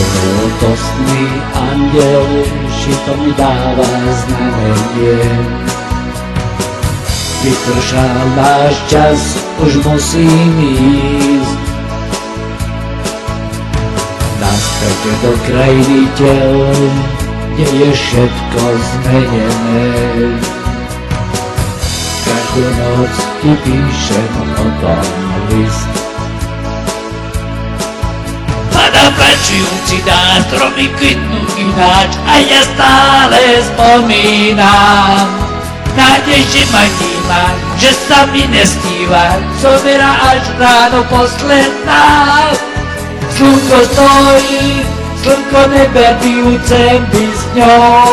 Milosrdný anděl šito mi dává znamenie. Vypršal náš čas, už musím ísť naspäť do krajiny tel, kde je všetko zmenené. Každú noc ti píšem o tom list. Pada pračujúci dá, stromy kvitnú ináč a ja stále spomínam. Nádej, že ma vníma, že sa mi nestíva, zomera až ráno posledná. Slnko stojí, slnko neberdujúce by s ňou,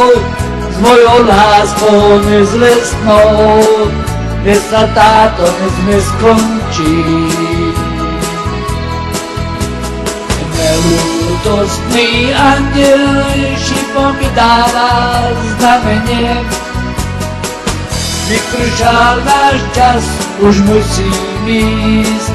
s mojou láskou nezlesnou, dnes sa táto nesme skončí. Nelútostný anděl šipom mi dáva znamenie. Vypršal náš čas, už musím ísť.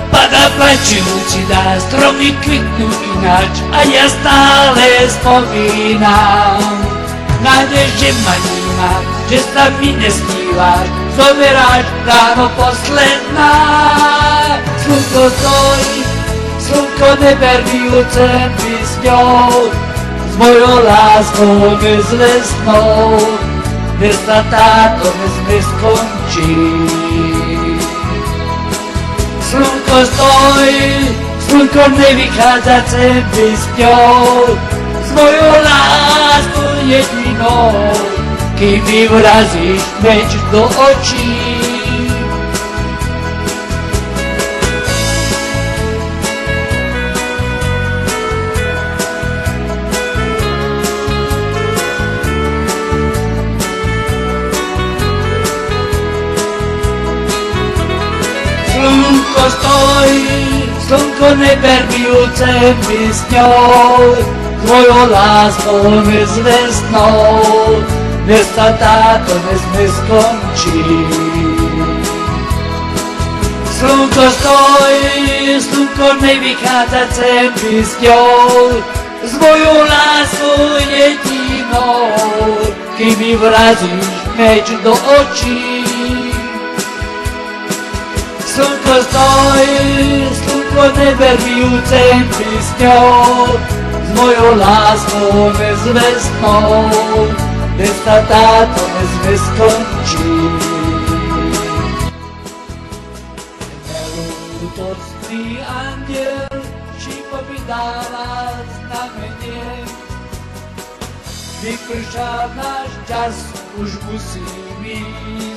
Pada plačujúci dá, stromy kvitnú ináč a ja stále spomínam. Nádej, že ma vníma, že sa mi nesnívaš, zoberáš ráno posledná. Slnko stojí, slnko neberujúce by s ňou, s mojou láskou nezlesnou, dnes sa táto nesme skončí. Slnko stojí, slnko nevychádza sem by s ňou, s mojou láskou jedinou, kým mi vrazíš meč do očí. Slnko stojí, slnko neberujúce by s ňou, s mojou láskou nezvestnou, dnes sa táto nesme skončí. Slnko stojí, slnko nevychádza sem by s ňou, s mojou láskou jedinou, kým mi vrazíš meč do očí. Slnko stojí, slnko neberujúce by s ňou, s mojou láskou nezvestnou, dnes sa táto nesme skončí. Nelútostný anděl šipom mi dáva znamenie. Vypršal náš čas, už musím ísť.